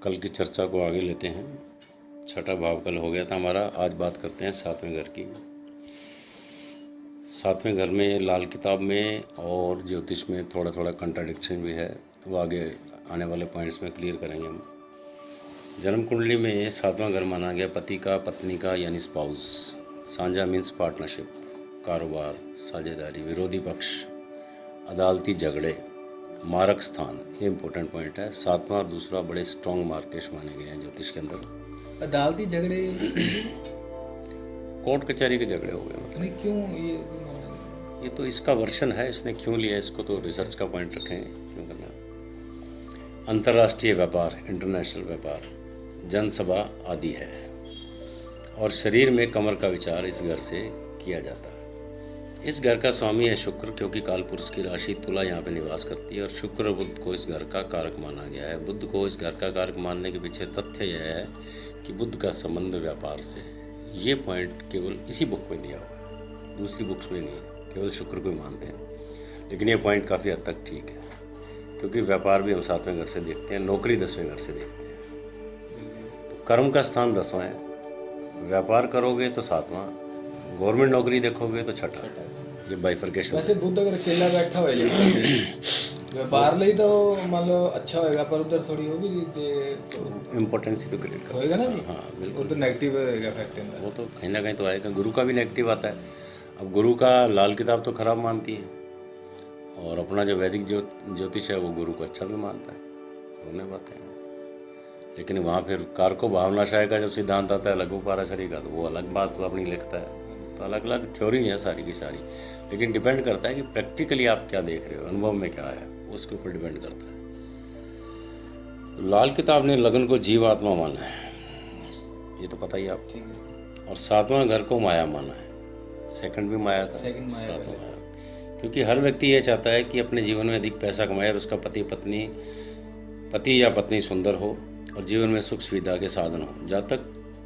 कल की चर्चा को आगे लेते हैं। छठा भाव कल हो गया था हमारा। आज बात करते हैं सातवें घर की। सातवें घर में लाल किताब में और ज्योतिष में थोड़ा थोड़ा कंट्राडिक्शन भी है, वो आगे आने वाले पॉइंट्स में क्लियर करेंगे हम। जन्म कुंडली में सातवां घर माना गया पति का, पत्नी का यानी स्पाउस। सांझा मीन्स पार्टनरशिप, कारोबार, साझेदारी, विरोधी पक्ष, अदालती झगड़े, मारक स्थान, ये इंपॉर्टेंट पॉइंट है। सातवां और दूसरा बड़े स्ट्रॉन्ग मार्केश माने गए हैं ज्योतिष के अंदर। अदालती झगड़े कोर्ट कचहरी के झगड़े हो गए मतलब। नहीं, क्यों ये ये तो इसका वर्षन है, इसने क्यों लिया इसको तो रिसर्च का पॉइंट रखेंगे क्यों करना। अंतर्राष्ट्रीय व्यापार, इंटरनेशनल व्यापार, जनसभा आदि है। और शरीर में कमर का विचार इस घर से किया जाता है। इस घर का स्वामी है शुक्र, क्योंकि काल पुरुष की राशि तुला यहाँ पे निवास करती है और शुक्र और बुध को इस घर का कारक माना गया है। बुध को इस घर का कारक मानने के पीछे तथ्य यह है कि बुध का संबंध व्यापार से है। ये पॉइंट केवल इसी बुक में दिया हुआ है, दूसरी बुक्स में नहीं है, केवल शुक्र को ही मानते हैं। लेकिन ये पॉइंट काफ़ी हद तक ठीक है, क्योंकि व्यापार भी हम सातवें घर से देखते हैं, नौकरी 10वें घर से देखते हैं। तो कर्म का स्थान 10वां है, व्यापार करोगे तो 7वां, गवर्नमेंट नौकरी देखोगे तो 6ठा। ये बाइफर्केशन। वैसे बुध अगर अकेला बैठा हुआ है व्यापार ਲਈ तो मान लो अच्छा होएगा, पर उधर थोड़ी वो भी इम्पोर्टेंस ही तो क्रिएट कर होएगा ना जी। हाँ बिल्कुल, उधर नेगेटिव इफेक्ट है, वो तो कहीं ना कहीं तो आएगा। गुरु का भी नेगेटिव आता है। अब गुरु का लाल किताब तो खराब मानती है, और अपना जो वैदिक ज्योतिष है वो गुरु को अच्छा भी मानता है। दोनों बातें हैं। लेकिन वहाँ फिर कारको भावनाशय का जब सिद्धांत आता है लघु पाराशरी का, तो वो अलग बात वो अपनी लिखता है। तो अलग अलग थ्योरी है सारी की सारी, लेकिन डिपेंड करता है कि प्रैक्टिकली आप क्या देख रहे हो, अनुभव में क्या है, उसके ऊपर डिपेंड करता है। तो लाल किताब ने लगन को जीव आत्मा माना है, ये तो पता ही आप। ठीक है। और सातवां घर को माया माना है। सेकंड भी माया था, सेकंड माया सातवां माया। क्योंकि हर व्यक्ति ये चाहता है कि अपने जीवन में अधिक पैसा कमाए और उसका पति या पत्नी सुंदर हो और जीवन में सुख सुविधा के साधन हो, जब तक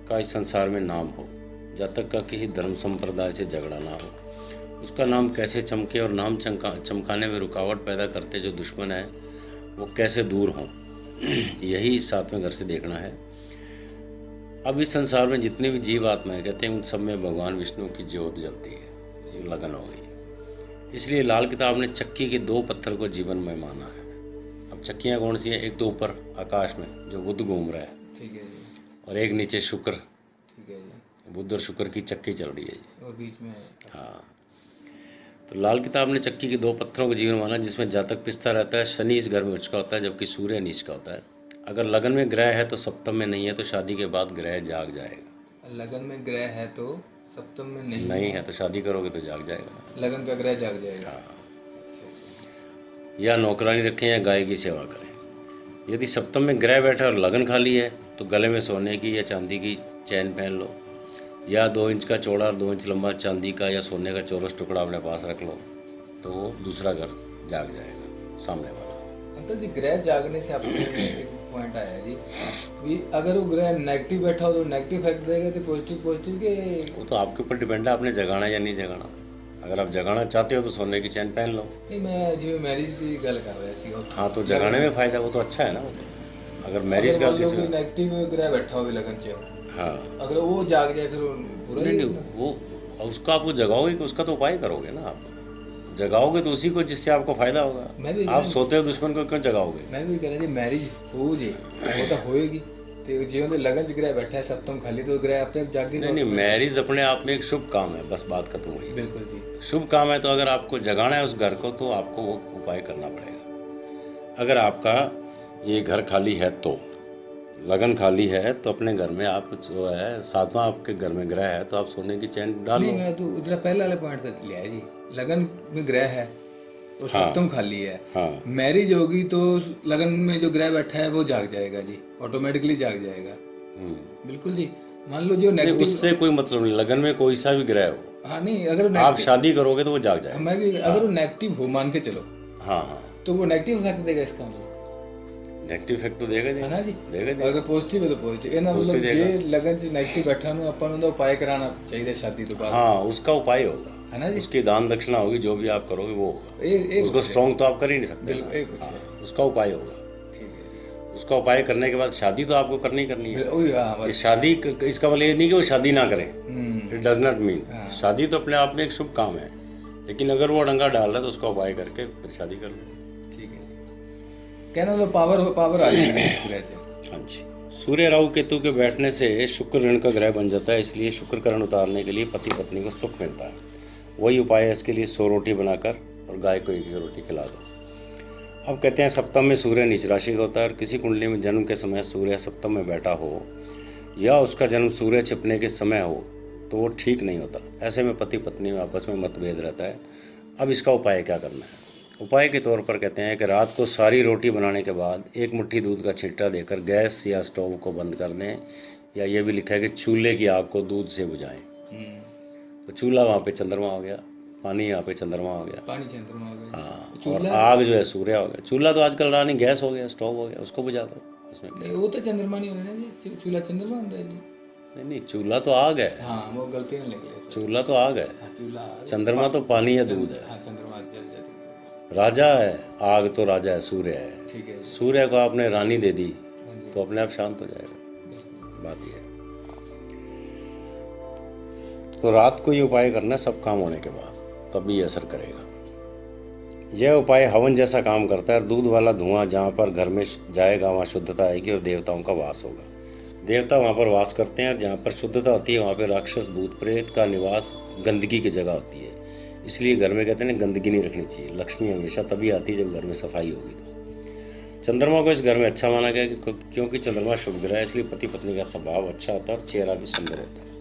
का इस संसार में नाम हो, जब तक का किसी धर्म संप्रदाय से झगड़ा ना हो, उसका नाम कैसे चमके और नाम चमकाने में रुकावट पैदा करते जो दुश्मन है वो कैसे दूर हों, यही सातवें घर से देखना है। अब इस संसार में जितने भी जीव आत्माएं कहते हैं उन सब में भगवान विष्णु की ज्योत जलती है, ये लगन हो गई। इसलिए लाल किताब ने चक्की के 2 पत्थर को जीवन में माना है। अब चक्कियाँ कौन सी हैं? एक तो ऊपर आकाश में जो बुध घूम रहा है, ठीक है जी, और एक नीचे शुक्र, ठीक है जी, बुध और शुक्र की चक्की चल रही है जी। और बीच में हाँ, तो लाल किताब ने चक्की के 2 पत्थरों को जीवन माना, जिसमें जातक पिसता रहता है। शनि इस घर में उच्च का होता है, जबकि सूर्य नीच का होता है। अगर लगन में ग्रह है तो सप्तम में नहीं है, तो शादी के बाद ग्रह जाग जाएगा। लगन में ग्रह है तो सप्तम में नहीं है तो शादी करोगे तो जाग जाएगा। लगन का ग्रह जाग जाएगा। हाँ, या नौकरानी रखें या गाय की सेवा करें। यदि सप्तम में ग्रह बैठा और लगन खाली है तो गले में सोने की या चांदी की चैन पहन लो, या 2 इंच का चौड़ा और 2 इंच लंबा चांदी का या सोने का चौरस टुकड़ा अपने पास रख लो, तो वो दूसरा घर जाग जाएगा सामने वाला। अंकल जी, ग्रह जागने से आपको एक पॉइंट आया जी, भी अगर वो ग्रह नेगेटिव बैठा हो तो नेगेटिव इफेक्ट देगा, तो पॉजिटिव के वो तो आपके ऊपर डिपेंड है, आपने जगाना या नहीं जगाना। अगर आप जगाना चाहते हो तो सोने की चैन पहन लो। नहीं, मैं जी मैरिज की गल कर रहा सी। हाँ, तो जगाने में फ़ायदा, वो तो अच्छा है ना। वो तो अगर मैरिज का किसी नेगेटिव ग्रह बैठा हो लगन से, हाँ, अगर वो जाग जाए फिर बुरा ही नहीं, वो उसका आपको जगाओगे, उसका तो उपाय करोगे ना। आप जगाओगे तो उसी को जिससे आपको फायदा होगा। मैं भी आप सोते हो दुश्मन को क्यों जगाओगे? मैं भी कह रहा जी मैरिज हो जी, वो तो होएगी, तो जीवन में लगन ग्रह बैठा है सप्तम खाली, तो ग्रह अपने आप जाग नहीं, मैरिज अपने आप में एक शुभ काम है, बस बात खत्म हुई। बिल्कुल जी, शुभ काम है, तो अगर आपको जगाना है उस घर को तो आपको वो उपाय करना पड़ेगा। अगर आपका ये घर खाली है तो, लगन खाली है तो अपने घर में आप जो है, सातवां आपके घर में ग्रह है तो आप सोने की चैन डालो। नहीं, मैं तो उधर पहले वाले पॉइंट तक लिया है जी, लगन में ग्रह है और सप्तम खाली है। हाँ, मैरिज होगी तो लगन में जो ग्रह बैठा है वो जाग जाएगा जी, ऑटोमेटिकली जाग जाएगा। बिल्कुल जी। मान लो जो नेगेटिव, उससे कोई मतलब नहीं, लगन में कोई सा भी ग्रह हो। हाँ नहीं, अगर आप शादी करोगे तो वो जाग जाएगा। मैं भी अगर वो नेगेटिव हो मान के चलो, हाँ, तो वो नेगेटिव इफेक्ट देगा, इसका मतलब नेगेटिव इफेक्ट तो देगा है ना जी। देगा। अगर पॉजिटिव है तो पॉजिटिव है ना, मतलब जे लगन से नेगेटिव बैठा ना, अपन उनका उपाय कराना चाहिए शादी तो बाद। हाँ, उसका उपाय होगा, है ना जी। उसकी दान दक्षिणा होगी, जो भी आप करोगे वो होगा। उसको स्ट्रॉन्ग तो आप कर ही नहीं सकते। उसका उसका उपाय होगा। उसका उपाय करने के बाद शादी तो आपको करनी ही करनी है। वही, हाँ ये बस। शादी इसका मतलब ये नहीं कि वो शादी ना करे, हम्म, इट डज नॉट मीन। हाँ। शादी तो अपने आप में एक शुभ काम है, लेकिन अगर वो अड़ंगा डाल रहा है तो उसका उपाय करके फिर शादी कर लो। ठीक है। कहना तो पावर आ जाएगी सूर्य से। हाँ जी। सूर्य राहु केतु के बैठने से शुक्र ऋण का ग्रह बन जाता है, इसलिए शुक्र करण उतारने के लिए पति पत्नी को सुख मिलता है। वही उपाय है इसके लिए 100 रोटी बनाकर और गाय को एक रोटी खिला दो। अब कहते हैं सप्तम में सूर्य नीच राशि का होता है, और किसी कुंडली में जन्म के समय सूर्य सप्तम में बैठा हो या उसका जन्म सूर्य छिपने के समय हो तो वो ठीक नहीं होता। ऐसे में पति पत्नी में आपस में मतभेद रहता है। अब इसका उपाय क्या करना है? उपाय के तौर पर कहते हैं कि रात को सारी रोटी बनाने के बाद 1 मुट्ठी दूध का छिट्टा देकर गैस या स्टोव को बंद कर दें, या ये भी लिखा है कि चूल्हे की आग को दूध से बुझाएं। तो चूल्हा वहाँ पे चंद्रमा हो गया, पानी यहाँ पे चंद्रमा हो गया, पानी चंद्रमा हो गया। हाँ, और आग जो है सूर्य हो गया। चूल्हा तो आजकल रहा नहीं, गैस हो गया, स्टोव हो गया, उसको बुझा दो। उसमें क्या? नहीं, वो तो चंद्रमा नहीं होना ना जी, चूल्हा चंद्रमा होता है जी। नहीं, चूल्हा तो आग है, हाँ, वो गलती नहीं लग रही। चूल्हा तो आग है, हाँ, चूल्हा। चंद्रमा तो पानी या दूध है। हाँ, चंद्रमा जल जाती। राजा है, आग तो राजा है, सूर्य है। ठीक है। सूर्य को आपने रानी दे दी हाँ जी। तो अपने आप शांत हो जाएगा। बात ये है। तो रात को ये उपाय करना है सब काम होने के बाद, तभी असर करेगा। यह उपाय हवन जैसा काम करता है, और दूध वाला धुआं जहाँ पर घर में जाएगा वहाँ शुद्धता आएगी और देवताओं का वास होगा। देवता वहाँ पर वास करते हैं, और जहाँ पर शुद्धता होती है वहाँ पर राक्षस भूत प्रेत का निवास गंदगी की जगह होती है। इसलिए घर में कहते हैं ना, गंदगी नहीं रखनी चाहिए। लक्ष्मी हमेशा तभी आती है जब घर में सफाई होगी। तो चंद्रमा को इस घर में अच्छा माना गया क्योंकि चंद्रमा शुभ ग्रह है, इसलिए पति पत्नी का स्वभाव अच्छा होता है और चेहरा भी सुंदर होता है।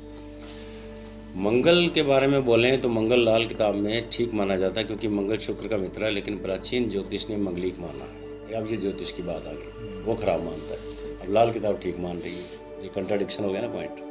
मंगल के बारे में बोलें तो मंगल लाल किताब में ठीक माना जाता है, क्योंकि मंगल शुक्र का मित्र है, लेकिन प्राचीन ज्योतिष ने मंगलिक माना है। अब ये ज्योतिष की बात आ गई, वो खराब मानता है, अब लाल किताब ठीक मान रही है। ये कंट्राडिक्शन हो गया ना पॉइंट,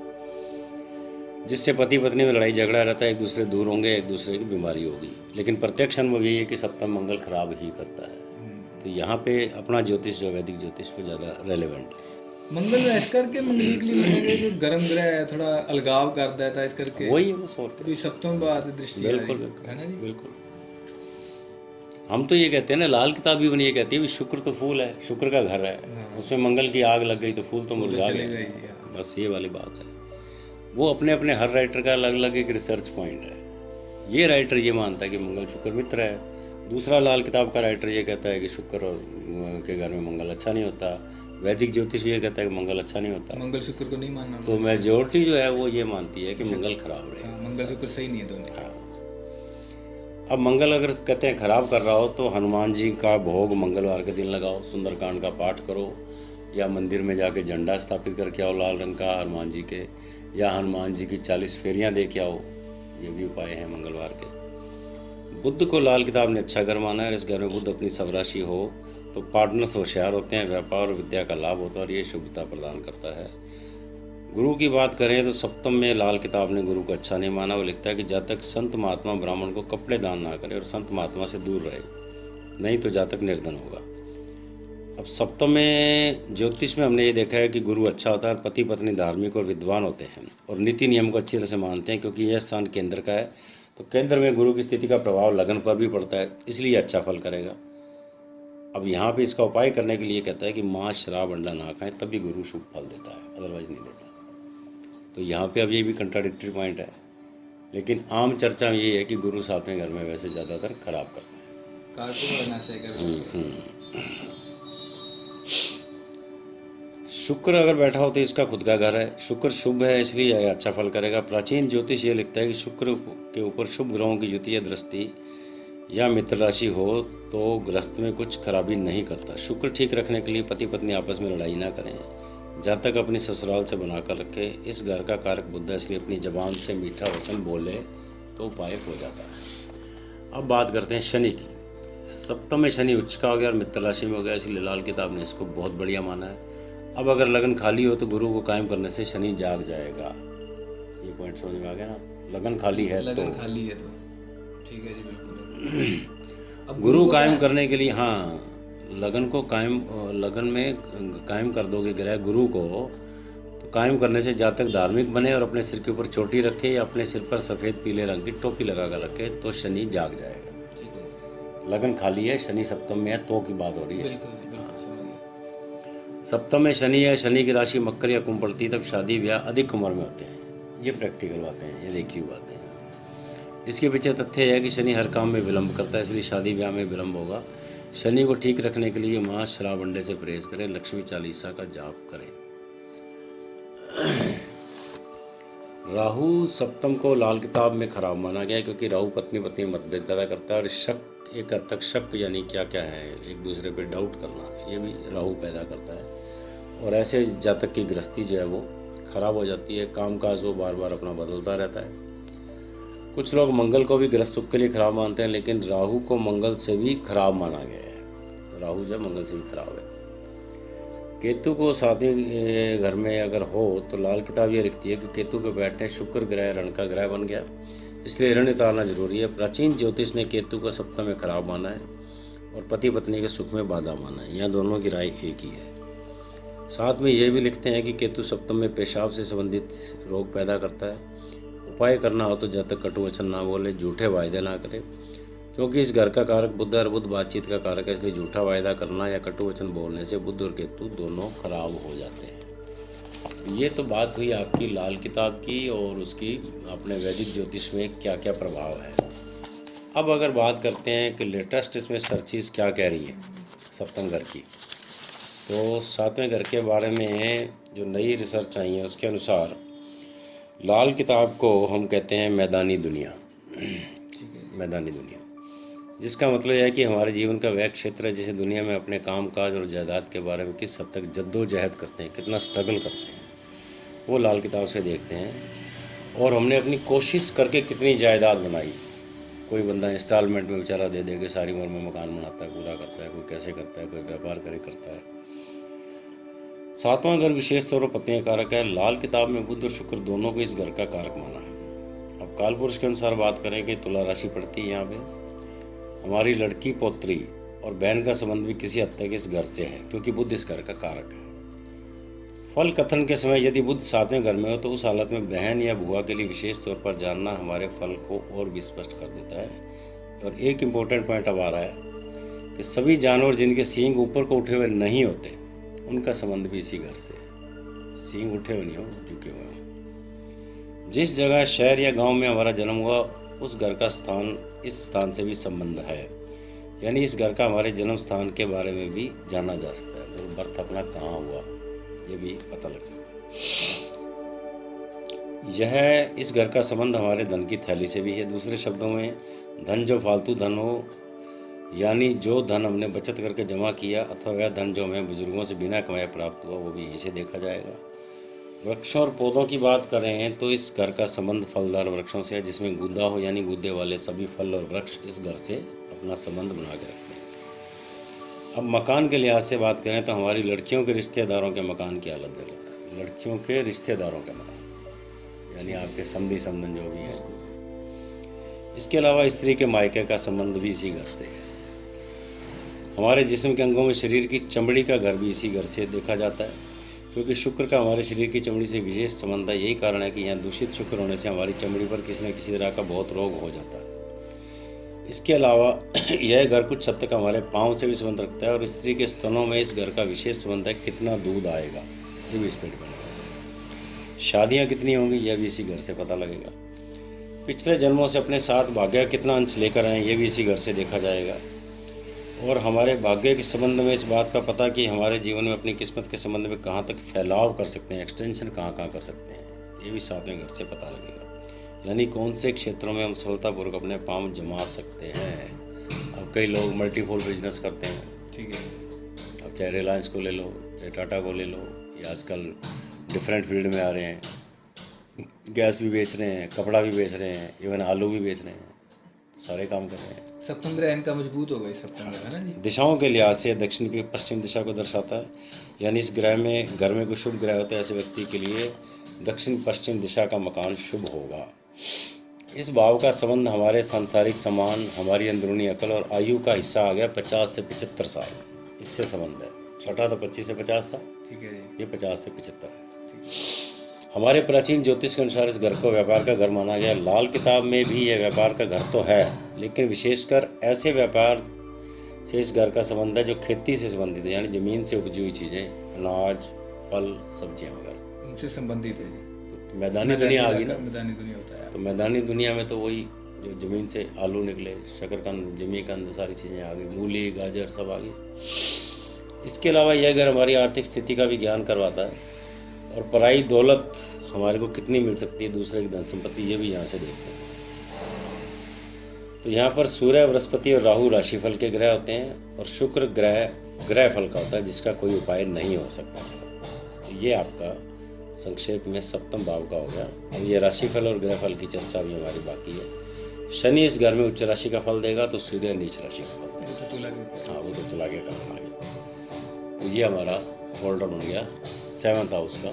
जिससे पति पत्नी में लड़ाई झगड़ा रहता है, एक दूसरे दूर होंगे, एक दूसरे की बीमारी होगी। लेकिन प्रत्यक्ष अनुभव यही है कि सप्तम मंगल खराब ही करता है। तो यहाँ पे अपना ज्योतिष जो वैदिक ज्योतिष वो ज़्यादा रेलेवेंट है। मंगल में इस करके मंगलिक लिए बनेगा जो गर्म ग्रह है, थोड़ा अलगाव कर देता है, इस करके वही है बस, और क्या। कोई सप्तम बात दृष्टि बिल्कुल है ना जी। बिल्कुल। हम तो ये कहते हैं ना, लाल किताब भी बनी ये कहती है शुक्र तो फूल है, शुक्र का घर है, उसमें मंगल की आग लग गई तो फूल तो मुरझा गए। बस ये वाली बात है। वो अपने अपने हर राइटर का अलग अलग एक रिसर्च पॉइंट है। ये राइटर ये मानता है कि मंगल शुक्र मित्र है, दूसरा लाल किताब का राइटर ये कहता है कि शुक्र और के घर में मंगल अच्छा नहीं होता, वैदिक ज्योतिष ये कहता है कि मंगल अच्छा नहीं होता, मंगल शुक्र को नहीं मानना। तो मेजोरिटी जो है वो ये मानती है कि मंगल खराब रहे। मंगल शुक्र सही नहीं है दोनों। हाँ। अब मंगल अगर कहते हैं खराब कर रहा हो तो हनुमान जी का भोग मंगलवार के दिन लगाओ, सुंदरकांड का पाठ करो, या मंदिर में जाके झंडा स्थापित करके आओ लाल रंग का हनुमान जी के, या हनुमान जी की 40 फेरियां दे के आओ। ये भी उपाय है मंगलवार के। बुध को लाल किताब ने अच्छा घर माना है, और इस घर में बुध अपनी स्वराशि हो तो पार्टनर्स होशियार होते हैं, व्यापार और विद्या का लाभ होता है, और ये शुभता प्रदान करता है। गुरु की बात करें तो सप्तम में लाल किताब ने गुरु को अच्छा नहीं माना। वो लिखता है कि जातक संत महात्मा ब्राह्मण को कपड़े दान ना करे और संत महात्मा से दूर रहे, नहीं तो जातक निर्धन होगा। अब सप्तम में ज्योतिष में हमने ये देखा है कि गुरु अच्छा होता है, और पति पत्नी धार्मिक और विद्वान होते हैं और नीति नियम को अच्छी तरह से मानते हैं, क्योंकि यह स्थान केंद्र का है। तो केंद्र में गुरु की स्थिति का प्रभाव लगन पर भी पड़ता है, इसलिए अच्छा फल करेगा। अब यहाँ पे इसका उपाय करने के लिए कहता है कि मांस शराब अंडा ना खाएं, तभी गुरु शुभ फल देता है, अदरवाइज नहीं देता। तो यहाँ पे अब ये भी कंट्राडिक्टरी पॉइंट है, लेकिन आम चर्चा में ये है कि गुरु सातवें घर में वैसे ज़्यादातर खराब करता है। शुक्र अगर बैठा हो तो इसका खुद का घर है, शुक्र शुभ है इसलिए यह अच्छा फल करेगा। प्राचीन ज्योतिष ये लिखता है कि शुक्र के ऊपर शुभ ग्रहों की युति या दृष्टि या मित्र राशि हो तो ग्रस्त में कुछ खराबी नहीं करता। शुक्र ठीक रखने के लिए पति पत्नी आपस में लड़ाई ना करें, जातक अपनी ससुराल से बनाकर रखे। इस घर का कारक बुध है, इसलिए अपनी जबान से मीठा वचन बोले तो उपाय हो जाता है। अब बात करते हैं शनि की। सप्तम में शनि उच्च का हो गया और मित्र राशि में हो गया, इसलिए लाल किताब ने इसको बहुत बढ़िया माना है। अब अगर लगन खाली हो तो गुरु को कायम करने से शनि जाग जाएगा। ये पॉइंट समझ में आ गया ना, लगन खाली है लगन तो खाली है तो ठीक है जी, बिल्कुल। अब गुरु कायम करने के लिए, हाँ, लगन को कायम, लगन में कायम कर दोगे ग्रह गुरु को, तो कायम करने से जातक धार्मिक बने और अपने सिर के ऊपर चोटी रखे या अपने सिर पर सफ़ेद पीले रंग की टोपी लगा कर रखे तो शनि जाग जाएगा। ठीक है। लगन खाली है, शनि सप्तम में है तो की बात हो रही है। बिल्कुल, बिल्कुल समझ गया। सप्तम में शनि है, शनि की राशि मकर या कुंभ पड़ती है, तब शादी ब्याह अधिक उम्र में होते हैं। ये प्रैक्टिकल बातें हैं, ये देखी हुई बातें हैं। इसके पीछे तथ्य है कि शनि हर काम में विलंब करता है, इसलिए शादी ब्याह में विलंब होगा। शनि को ठीक रखने के लिए मांस शराब अंडे से परहेज करें, लक्ष्मी चालीसा का जाप करें। राहु सप्तम को लाल किताब में खराब माना गया है, क्योंकि राहु पत्नी पत्नी मतभेद पैदा करता है और शक, एक हद तक शक यानी क्या क्या है, एक दूसरे पे डाउट करना, ये भी राहु पैदा करता है। और ऐसे जातक की गृहस्थी जो है वो खराब हो जाती है, कामकाज वो बार बार अपना बदलता रहता है। कुछ लोग मंगल को भी गृहस्थ सुख के लिए खराब मानते हैं, लेकिन राहु को मंगल से भी खराब माना गया है। राहु जो मंगल से भी खराब है। केतु को सातवें घर में अगर हो तो लाल किताब ये लिखती है कि केतु के बैठने शुक्र ग्रह रण का ग्रह बन गया, इसलिए ऋण उतारना जरूरी है। प्राचीन ज्योतिष ने केतु को सप्तम में खराब माना है और पति पत्नी के सुख में बाधा माना है। यहाँ दोनों की राय एक ही है। साथ में ये भी लिखते हैं कि केतु सप्तम में पेशाब से संबंधित रोग पैदा करता है। उपाय करना हो तो जब तक कटु वचन ना बोले, झूठे वायदे ना करे, क्योंकि इस घर का कारक बुध और बुध बातचीत का कारक है, इसलिए झूठा वायदा करना या कटु वचन बोलने से बुध और केतु दोनों खराब हो जाते हैं। ये तो बात हुई आपकी लाल किताब की और उसकी अपने वैदिक ज्योतिष में क्या क्या प्रभाव है। अब अगर बात करते हैं कि लेटेस्ट इसमें सर्चिज क्या कह रही है सप्तम घर की, तो सातवें घर के बारे में जो नई रिसर्च आई है उसके अनुसार लाल किताब को हम कहते हैं मैदानी दुनिया। मैदानी दुनिया जिसका मतलब है कि हमारे जीवन का वह क्षेत्र है जिसे दुनिया में अपने काम काज और जायदाद के बारे में किस हद तक जद्दोजहद करते हैं, कितना स्ट्रगल करते हैं, वो लाल किताब से देखते हैं। और हमने अपनी कोशिश करके कितनी जायदाद बनाई। कोई बंदा इंस्टॉलमेंट में बेचारा दे दे के सारी उम्र में मकान बनाता है, पूरा करता है, कोई कैसे करता है, कोई व्यापार करे करता है। सातवां घर विशेष तौर पर पत्नी का कारक है। लाल किताब में बुध और शुक्र दोनों को इस घर का कारक माना है। अब काल पुरुष के अनुसार बात करें कि तुला राशि पड़ती है यहाँ पे, हमारी लड़की पोत्री और बहन का संबंध भी किसी हद तक इस घर से है, क्योंकि बुध इस घर का कारक है। फल कथन के समय यदि बुध सातवें घर में हो तो उस हालत में बहन या बुआ के लिए विशेष तौर पर जानना हमारे फल को और भी स्पष्ट कर देता है। और एक इम्पोर्टेंट पॉइंट अब आ रहा है कि सभी जानवर जिनके सींग ऊपर को उठे हुए नहीं होते उनका संबंध भी इसी घर से है। सींग उठे हुए नहीं हो, झुके हुए हो। जिस जगह शहर या गाँव में हमारा जन्म हुआ उस घर का स्थान इस स्थान से भी संबंध है, यानी इस घर का हमारे जन्म स्थान के बारे में भी जाना जा सकता है। तो बर्थ अपना कहाँ हुआ ये भी पता लग सकता है। यह इस घर का संबंध हमारे धन की थैली से भी है। दूसरे शब्दों में धन जो फालतू धन हो, यानी जो धन हमने बचत करके जमा किया अथवा वह धन जो हमें बुजुर्गों से बिना कमाए प्राप्त हुआ, वो भी यहीं से देखा जाएगा। वृक्षों और पौधों की बात करें तो इस घर का संबंध फलदार वृक्षों से है, जिसमें गूदा हो यानी गूदे वाले सभी फल और वृक्ष इस घर से अपना संबंध बना के रखते हैं। अब मकान के लिहाज से बात करें तो हमारी लड़कियों के रिश्तेदारों के मकान की हालत है। लड़कियों के रिश्तेदारों के मकान यानी आपके समधी समधन जो भी है। इसके अलावा स्त्री के मायके का संबंध भी इसी घर से है। हमारे जिस्म के अंगों में शरीर की चमड़ी का घर भी इसी घर से देखा जाता है, क्योंकि शुक्र का हमारे शरीर की चमड़ी से विशेष संबंध है। यही कारण है कि यहाँ दूषित शुक्र होने से हमारी चमड़ी पर किसी न किसी तरह का बहुत रोग हो जाता है। इसके अलावा यह घर कुछ हद तक हमारे पाँव से भी संबंध रखता है और स्त्री के स्तनों में इस घर का विशेष संबंध है। कितना दूध आएगा ये भी इस पर डिपेंड करेगा। शादियाँ कितनी होंगी यह भी इसी घर से पता लगेगा। पिछले जन्मों से अपने साथ भाग्य कितना अंश लेकर आए ये भी इसी घर से देखा जाएगा। और हमारे भाग्य के संबंध में इस बात का पता कि हमारे जीवन में अपनी किस्मत के संबंध में कहाँ तक फैलाव कर सकते हैं, एक्सटेंशन कहाँ कहाँ कर सकते हैं, ये भी सातवें घर से पता लगेगा। यानी कौन से क्षेत्रों में हम सफलतापूर्वक अपने पाँव जमा सकते हैं। अब कई लोग मल्टीफोल बिजनेस करते हैं, ठीक है। अब चाहे रिलायंस को ले लो, चाहे टाटा को ले लो, ये आजकल डिफरेंट फील्ड में आ रहे हैं। गैस भी बेच रहे हैं, कपड़ा भी बेच रहे हैं, इवन आलू भी बेच रहे हैं, सारे काम कर रहे हैं। सप्तम ग्रह इनका मजबूत हो गई सप्तम ग्रह है ना जी। दिशाओं के लिहाज से दक्षिण की पश्चिम दिशा को दर्शाता है। यानी इस ग्रह में घर में कोई शुभ ग्रह होता है, ऐसे व्यक्ति के लिए दक्षिण पश्चिम दिशा का मकान शुभ होगा। इस भाव का संबंध हमारे सांसारिक सम्मान, हमारी अंदरूनी अकल और आयु का हिस्सा आ गया 50 से 75 साल, इससे संबंध है। छठा तो 25 से 50 था, ठीक है, ये 50 से 75 है। हमारे प्राचीन ज्योतिष के अनुसार इस घर को व्यापार का घर माना गया। लाल किताब में भी यह व्यापार का घर तो है, लेकिन विशेषकर ऐसे व्यापार शेष घर का संबंध है जो खेती से संबंधित है, यानी ज़मीन से उपजी हुई चीज़ें, अनाज, फल, सब्जियां वगैरह। उनसे संबंधित है जी। तो मैदानी दुनिया आ गई ना। मैदानी दुनिया होता है। तो मैदानी दुनिया में तो वही जो ज़मीन से आलू निकले, शकरकंद, जिमीकंद, सारी चीज़ें आ गई, मूली, गाजर सब आ गई। इसके अलावा यह घर हमारी आर्थिक स्थिति का भी ज्ञान करवाता है, और पराई दौलत हमारे को कितनी मिल सकती है, दूसरे की धन संपत्ति, ये भी यहाँ से देखते हैं। तो यहाँ पर सूर्य, बृहस्पति और राहु राशिफल के ग्रह होते हैं, और शुक्र ग्रह फल का होता है, जिसका कोई उपाय नहीं हो सकता। तो ये आपका संक्षेप में सप्तम भाव का हो गया। अब ये राशिफल और ग्रह फल की चर्चा भी हमारी बाकी है। शनि इस घर में उच्च राशि का फल देगा, तो सूर्य नीच राशि का फल देगा। तो तुला के हाँ, वो तो तुला के काम आ गया। तो ये हमारा फोल्डर बन गया 7th हाउस का।